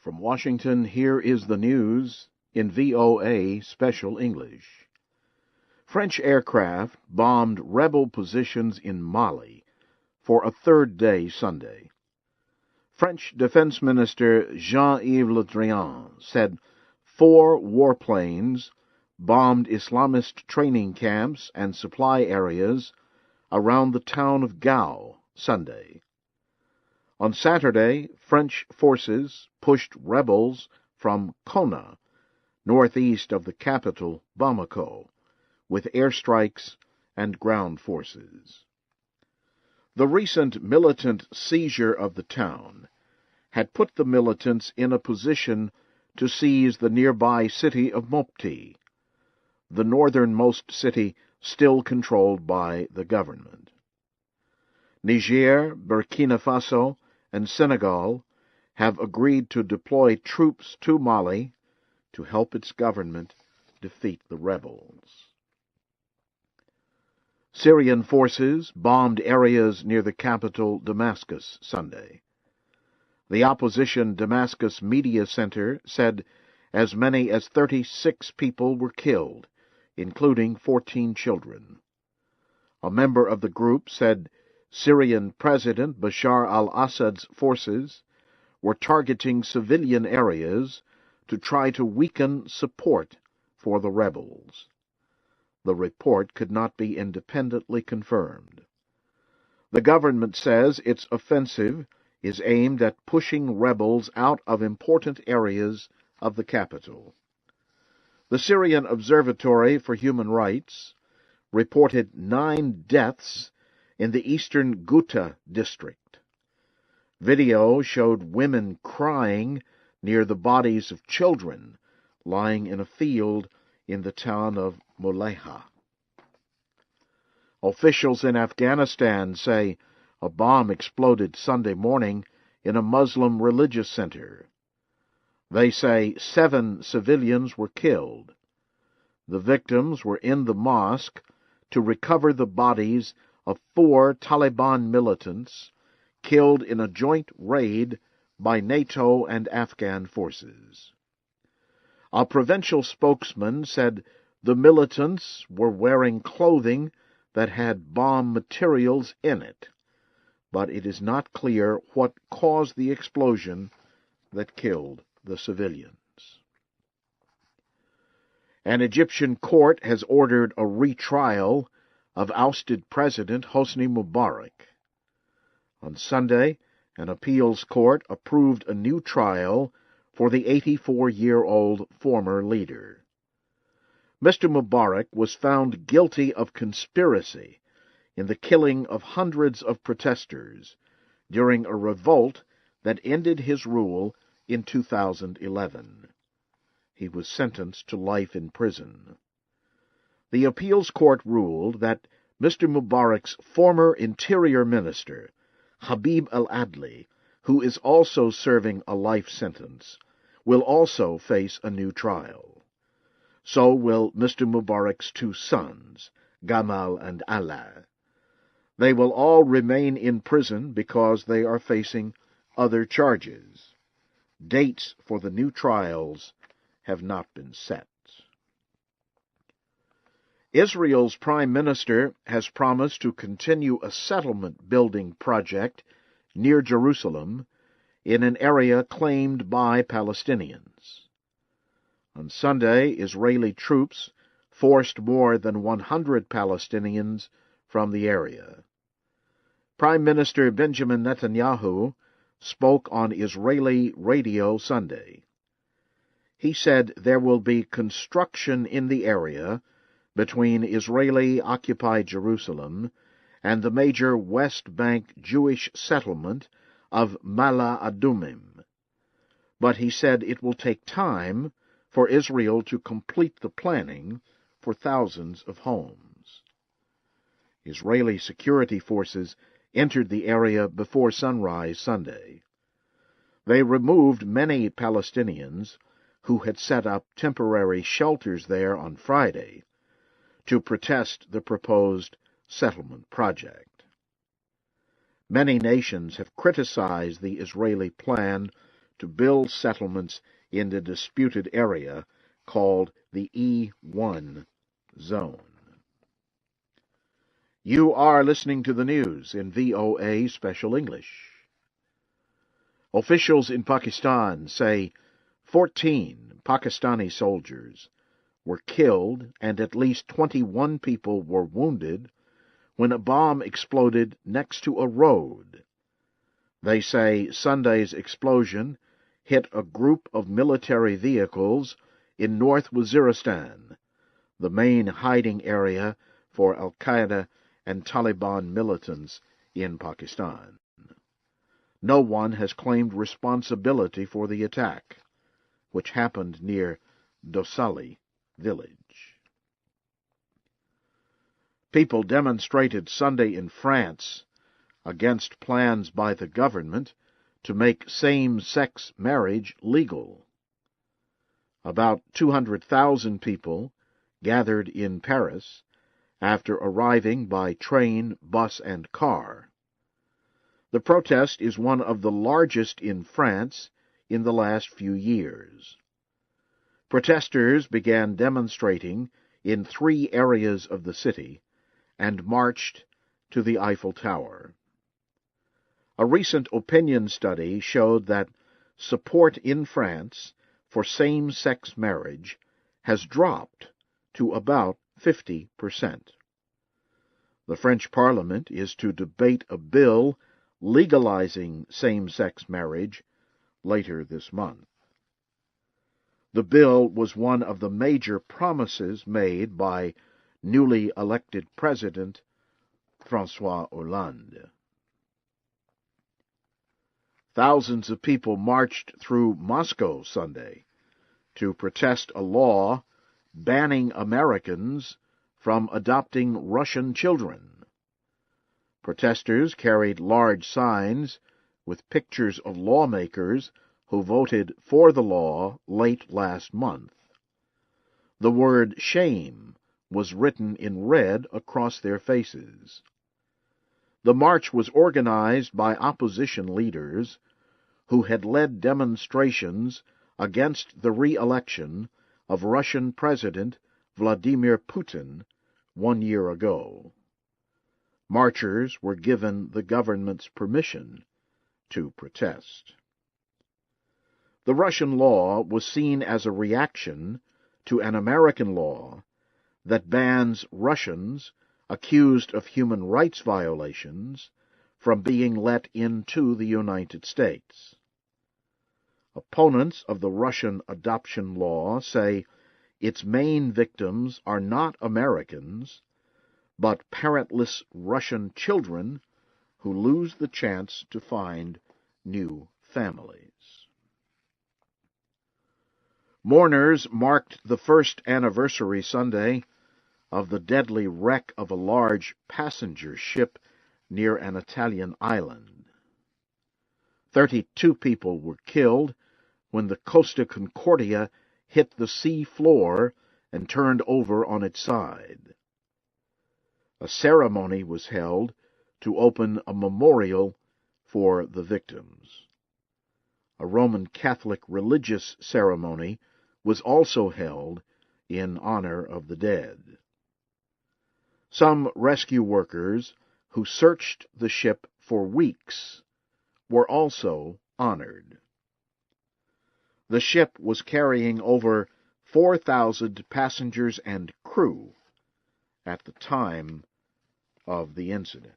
From Washington, here is the news in VOA Special English. French aircraft bombed rebel positions in Mali for a third day Sunday. French Defense Minister Jean-Yves Drian said 4 warplanes bombed Islamist training camps and supply areas around the town of Gao Sunday. On Saturday, French forces pushed rebels from Konna, northeast of the capital, Bamako, with airstrikes and ground forces. The recent militant seizure of the town had put the militants in a position to seize the nearby city of Mopti, the northernmost city still controlled by the government. Niger, Burkina Faso, and Senegal have agreed to deploy troops to Mali to help its government defeat the rebels. Syrian forces bombed areas near the capital Damascus Sunday. The opposition Damascus Media Center said as many as 36 people were killed, including 14 children. A member of the group said Syrian President Bashar al-Assad's forces were targeting civilian areas to try to weaken support for the rebels. The report could not be independently confirmed. The government says its offensive is aimed at pushing rebels out of important areas of the capital. The Syrian Observatory for Human Rights reported 9 deaths in the Eastern Ghouta district. Video showed women crying near the bodies of children lying in a field in the town of Muleiha. Officials in Afghanistan say a bomb exploded Sunday morning in a Muslim religious center. They say 7 civilians were killed. The victims were in the mosque to recover the bodies of 4 Taliban militants killed in a joint raid by NATO and Afghan forces. A provincial spokesman said the militants were wearing clothing that had bomb materials in it, but it is not clear what caused the explosion that killed the civilians. An Egyptian court has ordered a retrial of ousted President Hosni Mubarak. On Sunday, an appeals court approved a new trial for the 84-year-old former leader. Mr. Mubarak was found guilty of conspiracy in the killing of hundreds of protesters during a revolt that ended his rule in 2011. He was sentenced to life in prison. The appeals court ruled that Mr. Mubarak's former interior minister, Habib al-Adli, who is also serving a life sentence, will also face a new trial. So will Mr. Mubarak's 2 sons, Gamal and Allah. They will all remain in prison because they are facing other charges. Dates for the new trials have not been set. Israel's Prime Minister has promised to continue a settlement-building project near Jerusalem in an area claimed by Palestinians. On Sunday, Israeli troops forced more than 100 Palestinians from the area. Prime Minister Benjamin Netanyahu spoke on Israeli radio Sunday. He said there will be construction in the area between Israeli-occupied Jerusalem and the major West Bank Jewish settlement of Mala Adumim. But he said it will take time for Israel to complete the planning for thousands of homes. Israeli security forces entered the area before sunrise Sunday. They removed many Palestinians who had set up temporary shelters there on Friday to protest the proposed settlement project. Many nations have criticized the Israeli plan to build settlements in the disputed area called the E1 zone. You are listening to the news in VOA Special English. Officials in Pakistan say 14 Pakistani soldiers were killed and at least 21 people were wounded when a bomb exploded next to a road. They say Sunday's explosion hit a group of military vehicles in North Waziristan, the main hiding area for al-Qaeda and Taliban militants in Pakistan. No one has claimed responsibility for the attack, which happened near Dosali village. People demonstrated Sunday in France against plans by the government to make same-sex marriage legal. About 200,000 people gathered in Paris after arriving by train, bus, and car. The protest is one of the largest in France in the last few years. Protesters began demonstrating in 3 areas of the city and marched to the Eiffel Tower. A recent opinion study showed that support in France for same-sex marriage has dropped to about 50%. The French Parliament is to debate a bill legalizing same-sex marriage later this month. The bill was one of the major promises made by newly elected President François Hollande. Thousands of people marched through Moscow Sunday to protest a law banning Americans from adopting Russian children. Protesters carried large signs with pictures of lawmakers who voted for the law late last month. The word shame was written in red across their faces. The march was organized by opposition leaders who had led demonstrations against the re-election of Russian President Vladimir Putin 1 year ago. Marchers were given the government's permission to protest. The Russian law was seen as a reaction to an American law that bans Russians accused of human rights violations from being let into the United States. Opponents of the Russian adoption law say its main victims are not Americans, but parentless Russian children who lose the chance to find new families. Mourners marked the first anniversary Sunday of the deadly wreck of a large passenger ship near an Italian island. 32 people were killed when the Costa Concordia hit the sea floor and turned over on its side. A ceremony was held to open a memorial for the victims. A Roman Catholic religious ceremony was also held in honor of the dead. Some rescue workers who searched the ship for weeks were also honored. The ship was carrying over 4,000 passengers and crew at the time of the incident.